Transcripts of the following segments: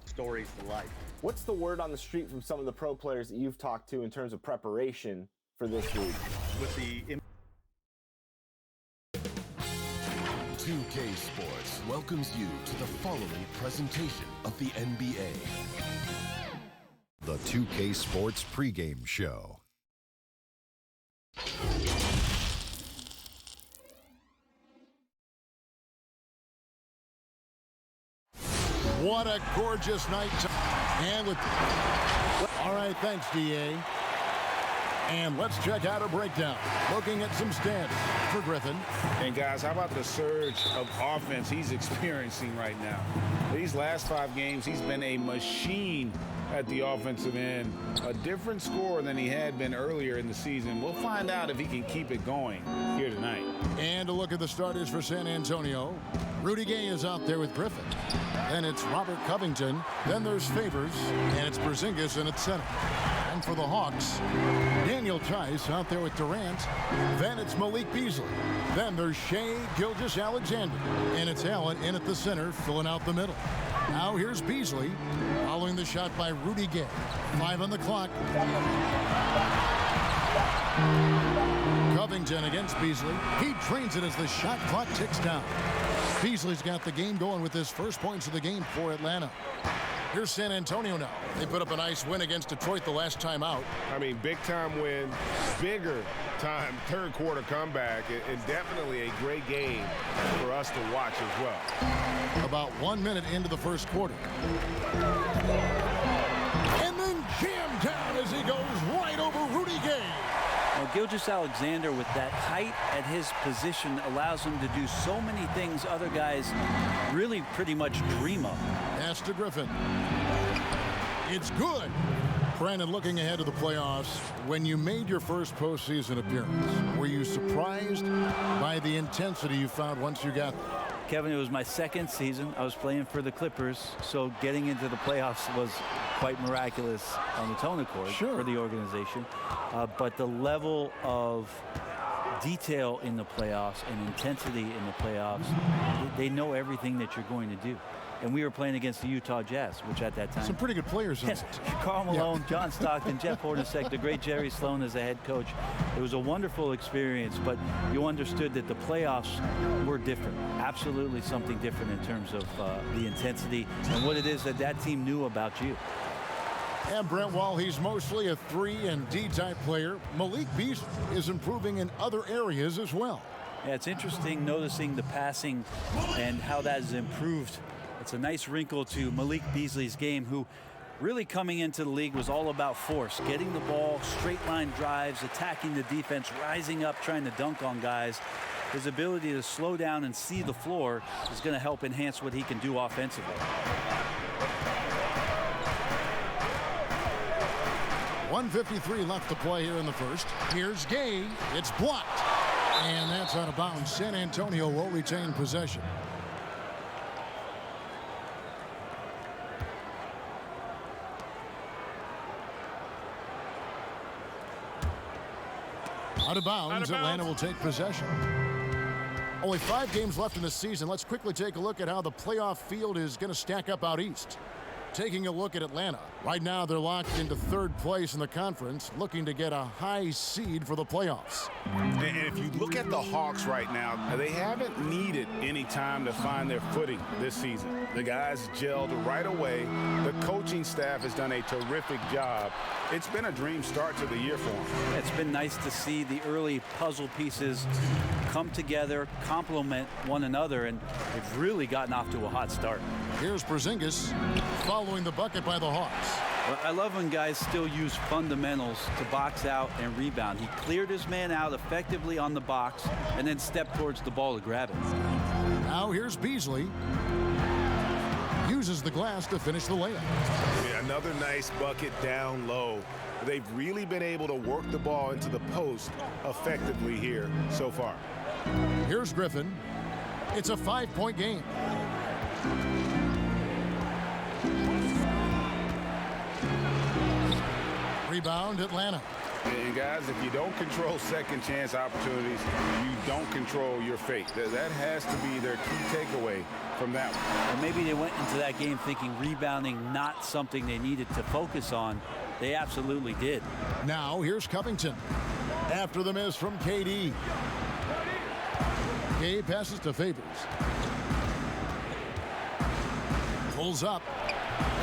Stories to life. What's the word on the street from some of the pro players that you've talked to in terms of preparation for this week? With the 2K Sports welcomes you to the following presentation of the NBA. The 2K Sports pregame show. What a gorgeous night. And with... All right, thanks, DA. And let's check out a breakdown. Looking at some stats for Griffin. And guys, how about the surge of offense he's experiencing right now? These last 5 games, he's been a machine at the offensive end. A different scorer than he had been earlier in the season. We'll find out if he can keep it going here tonight. And a look at the starters for San Antonio. Rudy Gay is out there with Griffin. Then it's Robert Covington. Then there's Favors. And it's Porzingis in at center. And for the Hawks, Daniel Tice out there with Durant. Then it's Malik Beasley. Then there's Shai Gilgeous-Alexander. And it's Allen in at the center, filling out the middle. Now here's Beasley, following the shot by Rudy Gay. 5 on the clock. Covington against Beasley. He trains it as the shot clock ticks down. Beasley's got the game going with his first points of the game for Atlanta. Here's San Antonio now. They put up a nice win against Detroit the last time out. I mean, big time win, bigger time third quarter comeback, and definitely a great game for us to watch as well. About 1 minute into the first quarter. And then jammed down as he goes right over Rudy Gay. Well, Gilgeous-Alexander with that height at his position allows him to do so many things other guys really pretty much dream of. Pass to Griffin. It's good. Brandon, looking ahead to the playoffs, when you made your first postseason appearance, were you surprised by the intensity you found once you got there? Kevin, it was my second season. I was playing for the Clippers, so getting into the playoffs was quite miraculous on its own accord for the organization. But the level of detail in the playoffs and intensity in the playoffs, they know everything that you're going to do. And we were playing against the Utah Jazz, which at that time... Some pretty good players. Yes, Karl Malone, John Stockton, Jeff Hornacek, the great Jerry Sloan as the head coach. It was a wonderful experience, but you understood that the playoffs were different. Absolutely something different in terms of the intensity and what it is that that team knew about you. And Brent, while he's mostly a 3 and D type player, Malik Beasley is improving in other areas as well. Yeah, it's interesting noticing the passing and how that has improved. It's a nice wrinkle to Malik Beasley's game, who really coming into the league was all about force, getting the ball, straight line drives, attacking the defense, rising up, trying to dunk on guys. His ability to slow down and see the floor is going to help enhance what he can do offensively. 1:53 left to play here in the first. Here's Gay. It's blocked. And that's out of bounds. San Antonio will retain possession. Out of bounds. Atlanta will take possession. Only 5 games left in the season. Let's quickly take a look at how the playoff field is going to stack up out east. Taking a look at Atlanta. Right now, they're locked into 3rd place in the conference, looking to get a high seed for the playoffs. And if you look at the Hawks right now, they haven't needed any time to find their footing this season. The guys gelled right away. The coaching staff has done a terrific job. It's been a dream start to the year for them. It's been nice to see the early puzzle pieces come together, complement one another, and they've really gotten off to a hot start. Here's Porzingis following the bucket by the Hawks. Well, I love when guys still use fundamentals to box out and rebound. He cleared his man out effectively on the box and then stepped towards the ball to grab it. Now here's Beasley. Uses the glass to finish the layup. Yeah, another nice bucket down low. They've really been able to work the ball into the post effectively here so far. Here's Griffin. It's a 5-point game. Rebound, Atlanta. And guys, if you don't control second chance opportunities, you don't control your fate. That has to be their key takeaway from that one. And maybe they went into that game thinking rebounding not something they needed to focus on. They absolutely did. Now here's Covington. After the miss from KD. Gay passes to Favors. Pulls up.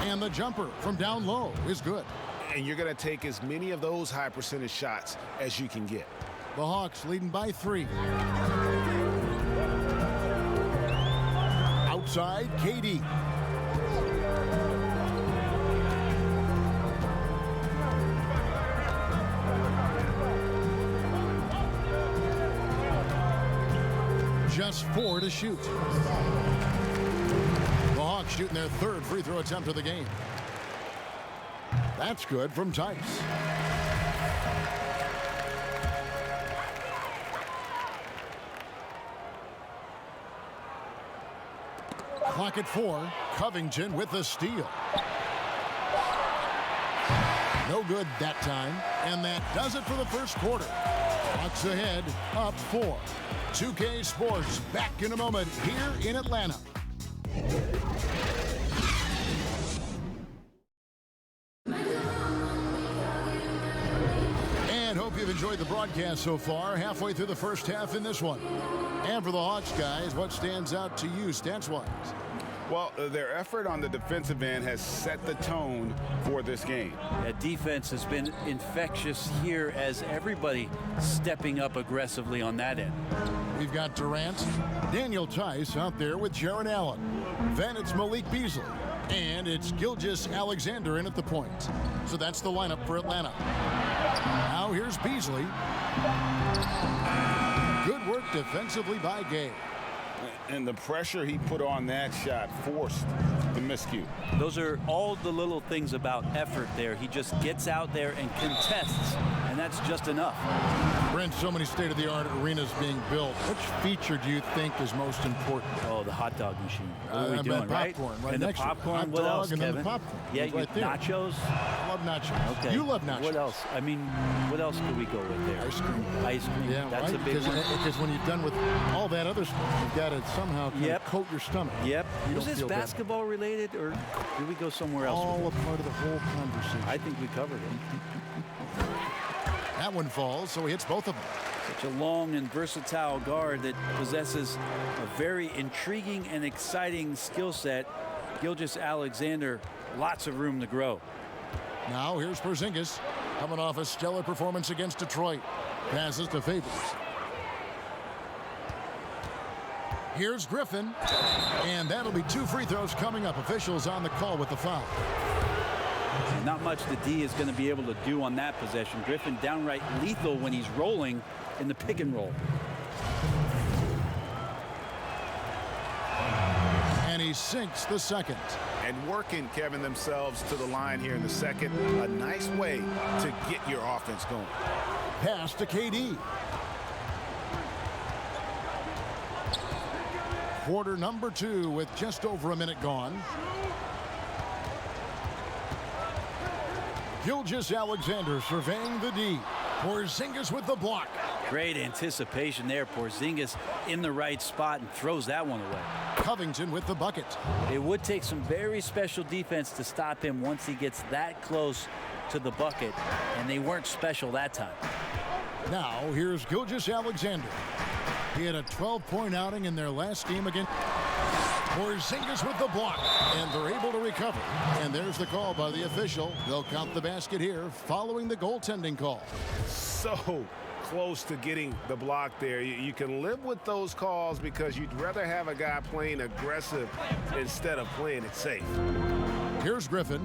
And the jumper from down low is good. And you're going to take as many of those high percentage shots as you can get. The Hawks leading by 3. Outside, KD. Just 4 to shoot. The Hawks shooting their 3rd free throw attempt of the game. That's good from Tice. Clock at 4. Covington with the steal. No good that time. And that does it for the first quarter. Hawks ahead, up 4. 2K Sports back in a moment here in Atlanta. And hope you've enjoyed the broadcast so far. Halfway through the first half in this one. And for the Hawks guys, what stands out to you stats-wise? Well, their effort on the defensive end has set the tone for this game. That defense has been infectious here as everybody stepping up aggressively on that end. We've got Durant, Daniel Tice out there with Jaron Allen. Then it's Malik Beasley. And it's Gilgeous-Alexander in at the point. So that's the lineup for Atlanta. Now here's Beasley. Good work defensively by Gay. And the pressure he put on that shot forced the miscue. Those are all the little things about effort there. He just gets out there and contests, and that's just enough. Brent, so many state-of-the-art arenas being built. Which feature do you think is most important? Oh, the hot dog machine. What are we doing, popcorn, right and the next to it. popcorn, Hot what dog else, and Kevin? then the popcorn. Yeah, It's right there. nachos. I love nachos. Okay. You love nachos. What else? I mean, what else could we go with there? Ice cream. Ice cream. Yeah, That's right? a big one. Because when you're done with all that other stuff, you've got to somehow kind Yep. of coat your stomach. Yep. You Was don't this feel bad. basketball related, or did we go somewhere else? All with a part of the whole conversation. it? I think we covered it. That one falls, so he hits both of them. Such a long and versatile guard that possesses a very intriguing and exciting skill set. Gilgeous-Alexander, lots of room to grow. Now here's Porzingis coming off a stellar performance against Detroit. Passes to Favors. Here's Griffin. And that'll be 2 free throws coming up. Officials on the call with the foul. Not much the D is going to be able to do on that possession. Griffin downright lethal when he's rolling in the pick and roll. And he sinks the second. And working, Kevin, themselves to the line here in the second. A nice way to get your offense going. Pass to KD. Quarter number 2 with just over a minute gone. Gilgeous-Alexander surveying the D. Porzingis with the block. Great anticipation there. Porzingis in the right spot and throws that one away. Covington with the bucket. It would take some very special defense to stop him once he gets that close to the bucket, and they weren't special that time. Now here's Gilgeous-Alexander. He had a 12-point outing in their last game against Porzingis with the block, and they're able to recover. And there's the call by the official. They'll count the basket here following the goaltending call. So close to getting the block there. You can live with those calls because you'd rather have a guy playing aggressive instead of playing it safe. Here's Griffin.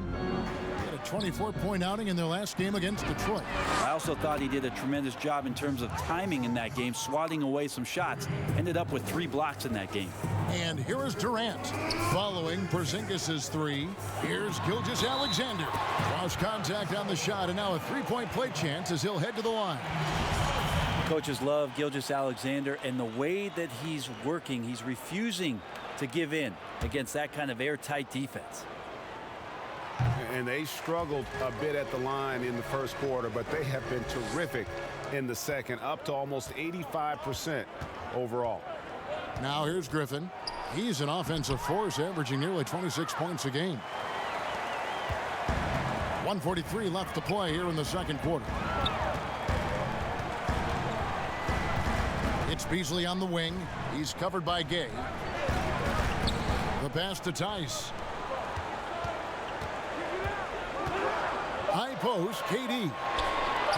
He had a 24-point outing in their last game against Detroit. I also thought he did a tremendous job in terms of timing in that game, swatting away some shots. Ended up with 3 blocks in that game. And here is Durant. Following Porzingis' 3, here's Gilgeous-Alexander. Draws contact on the shot, and now a 3-point play chance as he'll head to the line. Coaches love Gilgeous-Alexander, and the way that he's working, he's refusing to give in against that kind of airtight defense. and they struggled a bit at the line in the first quarter, but they have been terrific in the second, up to almost 85% overall. Now here's Griffin. He's an offensive force, averaging nearly 26 points a game. 1:43 left to play here in the second quarter. It's Beasley on the wing. He's covered by Gay. The pass to Tice. High post, KD.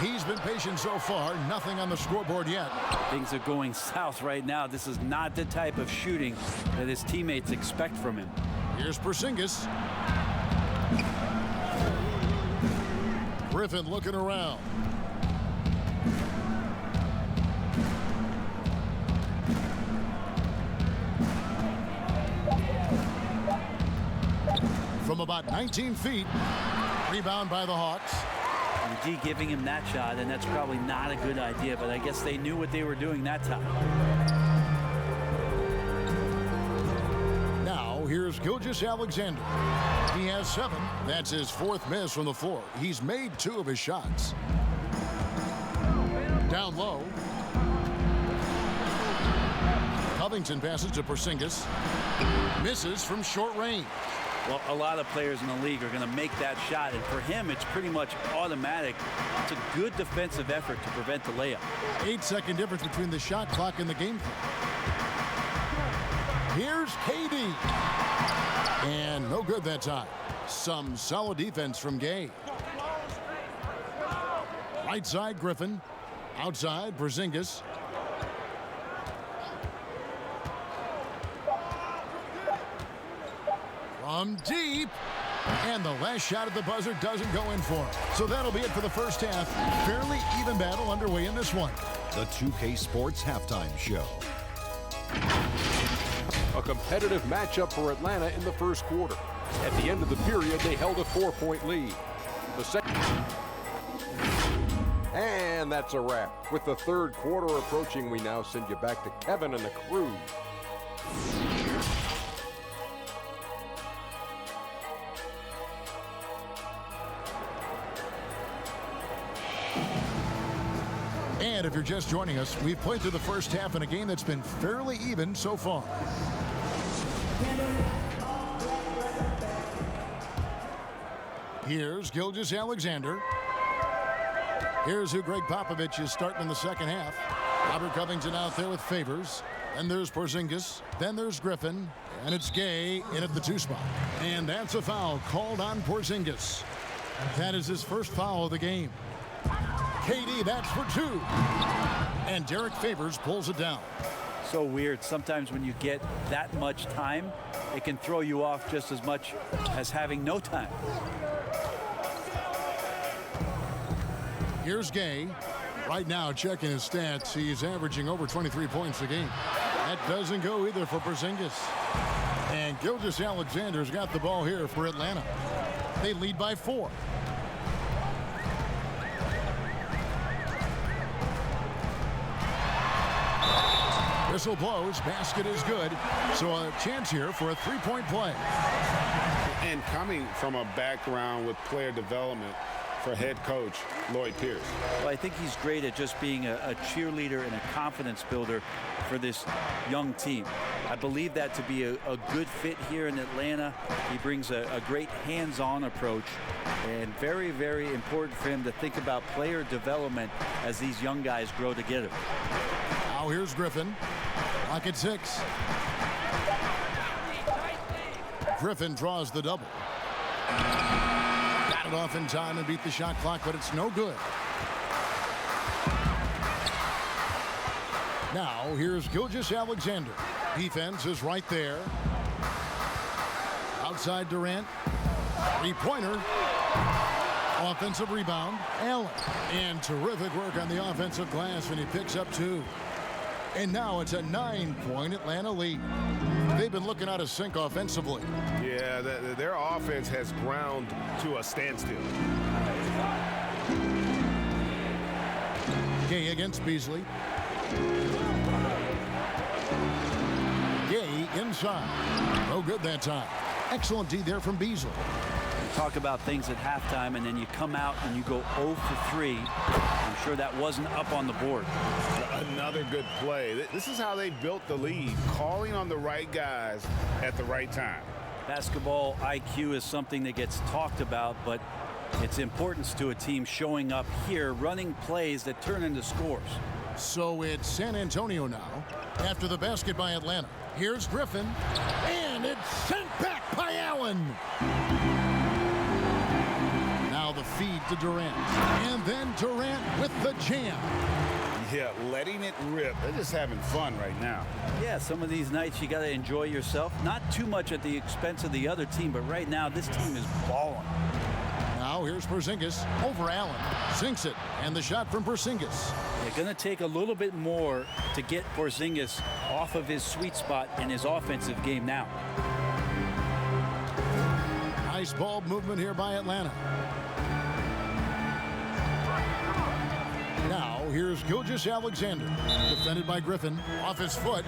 He's been patient so far. Nothing on the scoreboard yet. Things are going south right now. This is not the type of shooting that his teammates expect from him. Here's Porzingis. Griffin looking around. From about 19 feet. Rebound by the Hawks. And D giving him that shot, and that's probably not a good idea, but I guess they knew what they were doing that time. Now, here's Gilgeous-Alexander. He has 7. That's his 4th miss from the floor. He's made 2 of his shots. Down low. Covington passes to Porzingis. Misses from short range. Well, a lot of players in the league are going to make that shot, and for him, it's pretty much automatic. It's a good defensive effort to prevent the layup. 8-second difference between the shot clock and the game clock. Here's KD. And no good that time. Some solid defense from Gay. Right side, Griffin. Outside, Porzingis. From deep. And the last shot at the buzzer doesn't go in for him. So that'll be it for the first half. Fairly even battle underway in this one. The 2K Sports Halftime Show. A competitive matchup for Atlanta in the first quarter. At the end of the period, they held a 4-point lead. The second. And that's a wrap. With the third quarter approaching, we now send you back to Kevin and the crew. And if you're just joining us, we've played through the first half in a game that's been fairly even so far. Here's Gilgeous-Alexander. Here's who Greg Popovich is starting in the second half. Robert Covington out there with Favors. Then there's Porzingis. Then there's Griffin. And it's Gay in at the 2 spot. And that's a foul called on Porzingis. That is his first foul of the game. KD, that's for 2. And Derek Favors pulls it down. So weird. Sometimes when you get that much time, it can throw you off just as much as having no time. Here's Gay. Right now, checking his stats, he's averaging over 23 points a game. That doesn't go either for Porzingis. And Gilgeous-Alexander's got the ball here for Atlanta. They lead by 4. Whistle blows, basket is good. So a chance here for a 3-point play. And coming from a background with player development for head coach Lloyd Pierce. Well, I think he's great at just being a cheerleader and a confidence builder for this young team. I believe that to be a good fit here in Atlanta. He brings a great hands-on approach, and very, very important for him to think about player development as these young guys grow together. Now here's Griffin. Lock at 6. Griffin draws the double. Got it off in time and beat the shot clock, but it's no good. Now here's Gilgeous-Alexander. Defense is right there. Outside Durant. 3-pointer. Offensive rebound. Allen. And terrific work on the offensive glass, and he picks up 2. And now it's a 9-point Atlanta lead. They've been looking out of sync offensively. Yeah, their offense has ground to a standstill. Gay against Beasley. Gay inside. No good that time. Excellent D there from Beasley. talk about things at halftime, and then you come out and you go 0 for 3. I'm sure that wasn't up on the board. Another good play. This is how they built the lead, calling on the right guys at the right time. Basketball IQ is something that gets talked about, but its importance to a team showing up here, running plays that turn into scores. So it's San Antonio now. After the basket by Atlanta. Here's Griffin. And it's sent back by Allen. Now the feed to Durant. And then Durant with the jam. Yeah, letting it rip. They're just having fun right now. Yeah, some of these nights you got to enjoy yourself. Not too much at the expense of the other team, but right now this team is balling. Now here's Porzingis over Allen. Sinks it. And the shot from Porzingis. They're going to take a little bit more to get Porzingis off of his sweet spot in his offensive game now. Nice ball movement here by Atlanta. Now here's Gilgeous-Alexander. Defended by Griffin. Off his foot.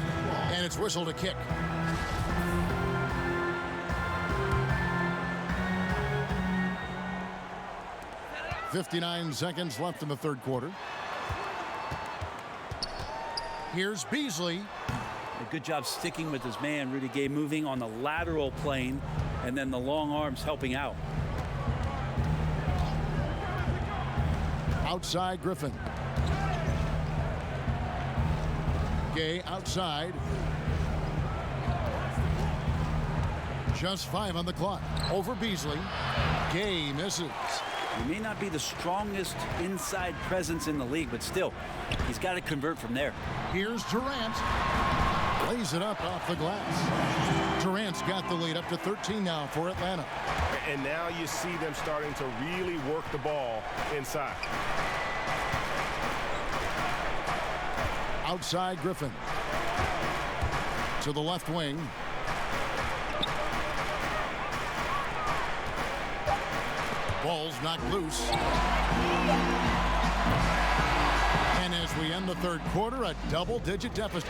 And it's whistled a kick. .59 seconds left in the third quarter. Here's Beasley. A good job sticking with his man, Rudy Gay, moving on the lateral plane, and then the long arms helping out. Outside Griffin. Gay outside. Just 5 on the clock. Over Beasley. Gay misses. He may not be the strongest inside presence in the league, but still, he's got to convert from there. Here's Durant. Lays it up off the glass. Durant's got the lead up to 13 now for Atlanta. And now you see them starting to really work the ball inside. Outside Griffin. To the left wing. Ball's knocked loose. And as we end the third quarter, a double-digit deficit.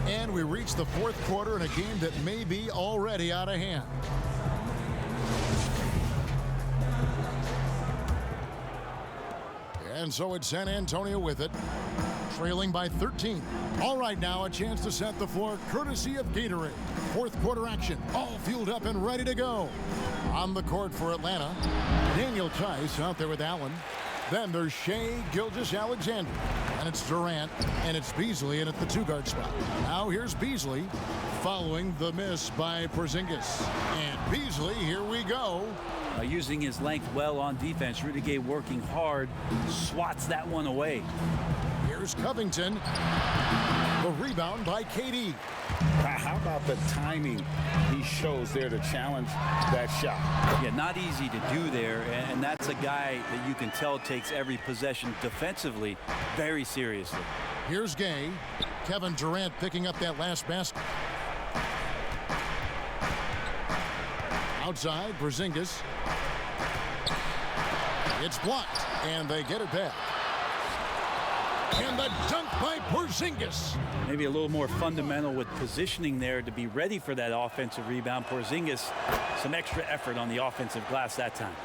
And we reach the fourth quarter in a game that may be already out of hand. And so it's San Antonio with it, trailing by 13. All right, now a chance to set the floor courtesy of Gatorade. Fourth quarter action, all fueled up and ready to go. On the court for Atlanta, Daniel Tice out there with Allen. Then there's Shai Gilgeous-Alexander. And it's Durant, and it's Beasley in at the two-guard spot. Now here's Beasley following the miss by Porzingis. And Beasley, here we go. Using his length well on defense. Rudy Gay working hard, swats that one away. Here's Covington. The rebound by KD. How about the timing he shows there to challenge that shot? Yeah, not easy to do there, and that's a guy that you can tell takes every possession defensively very seriously. Here's Gay. Kevin Durant picking up that last basket. Outside, Porzingis. It's blocked, and they get it back. And the dunk by Porzingis. Maybe a little more fundamental with positioning there to be ready for that offensive rebound. Porzingis, some extra effort on the offensive glass that time.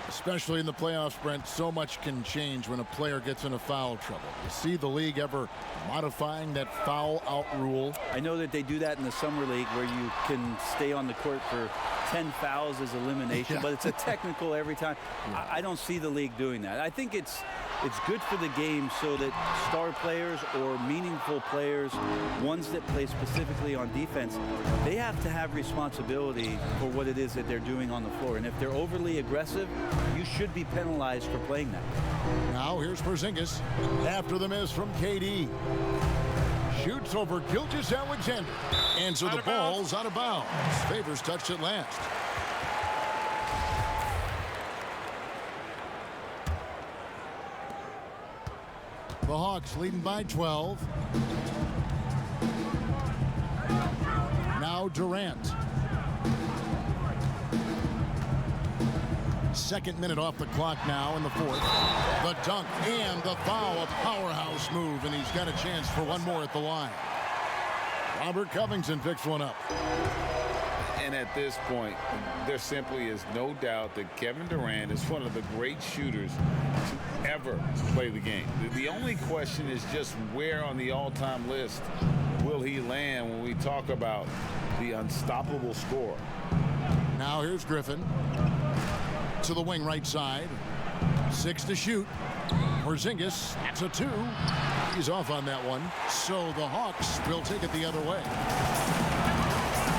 Especially in the playoffs, Brent, so much can change when a player gets into foul trouble. You see the league ever modifying that foul out rule? I know that they do that in the summer league where you can stay on the court for 10 fouls as elimination, but it's a technical every time. I don't see the league doing that. I think it's good for the game so that star players or meaningful players, ones that play specifically on defense, they have to have responsibility for what it is that they're doing on the floor. And if they're overly aggressive, you should be penalized for playing that. Now here's Porzingis after the miss from KD. Shoots over Gilgeous-Alexander. And so the ball's out of bounds. Favors touched it last. The Hawks leading by 12. Now Durant. Second minute off the clock now in the fourth. The dunk and the foul, a powerhouse move, and he's got a chance for one more at the line. Robert Covington picks one up. And at this point, there simply is no doubt that Kevin Durant is one of the great shooters to ever play the game. The only question is just where on the all-time list will he land when we talk about the unstoppable scorer. Now here's Griffin to the wing right side. 6 to shoot. Porzingis, that's a 2. He's off on that one. So the Hawks will take it the other way.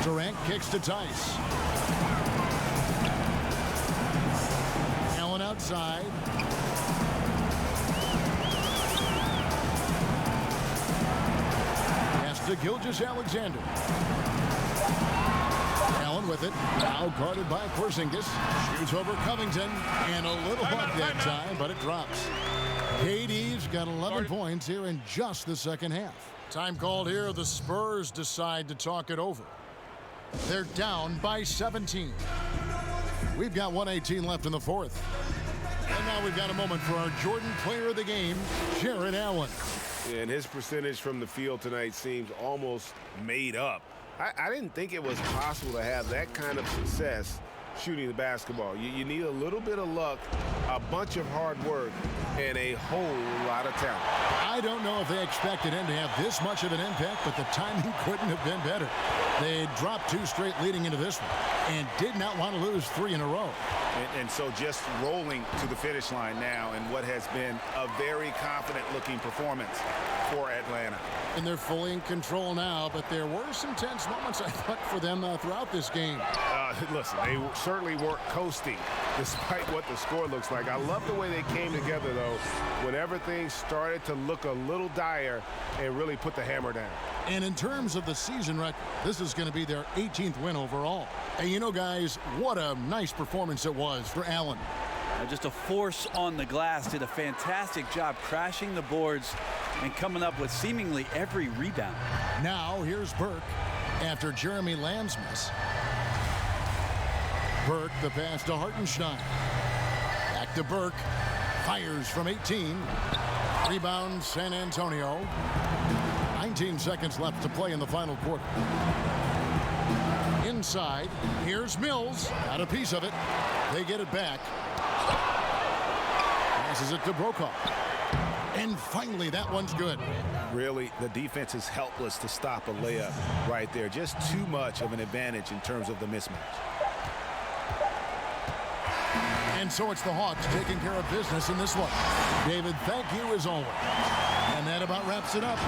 Durant kicks to Tice. Allen outside. Pass to Gilgeous-Alexander. Allen with it. Now guarded by Porzingis. Shoots over Covington. And a little luck that time, but it drops. KD's got 11 points here in just the second half. Time called here. The Spurs decide to talk it over. They're down by 17. We've got 1:18 left in the fourth. And now we've got a moment for our Jordan Player of the Game, Jarrett Allen. And his percentage from the field tonight seems almost made up. I didn't think it was possible to have that kind of success shooting the basketball. You need a little bit of luck, a bunch of hard work, and a whole lot of talent. I don't know if they expected him to have this much of an impact, but the timing couldn't have been better. They dropped 2 straight leading into this one and did not want to lose 3 in a row. And so just rolling to the finish line now in what has been a very confident-looking performance for Atlanta. And they're fully in control now, but there were some tense moments, I thought, for them throughout this game. Listen, they certainly weren't coasting despite what the score looks like. I love the way they came together, though, when everything started to look a little dire and really put the hammer down. And in terms of the season record, this is going to be their 18th win overall. And you know, guys, what a nice performance it was for Allen. Just a force on the glass. Did a fantastic job crashing the boards and coming up with seemingly every rebound. Now here's Burke after Jeremy Lamb's miss. Burke, the pass to Hartenstein. Back to Burke. Fires from 18. Rebound San Antonio. 19 seconds left to play in the final quarter. Inside, here's Mills. Got a piece of it. They get it back. Passes it to Brokaw. And finally, that one's good. Really, the defense is helpless to stop a layup right there. Just too much of an advantage in terms of the mismatch. And so it's the Hawks taking care of business in this one. David, thank you as always. And that about wraps it up.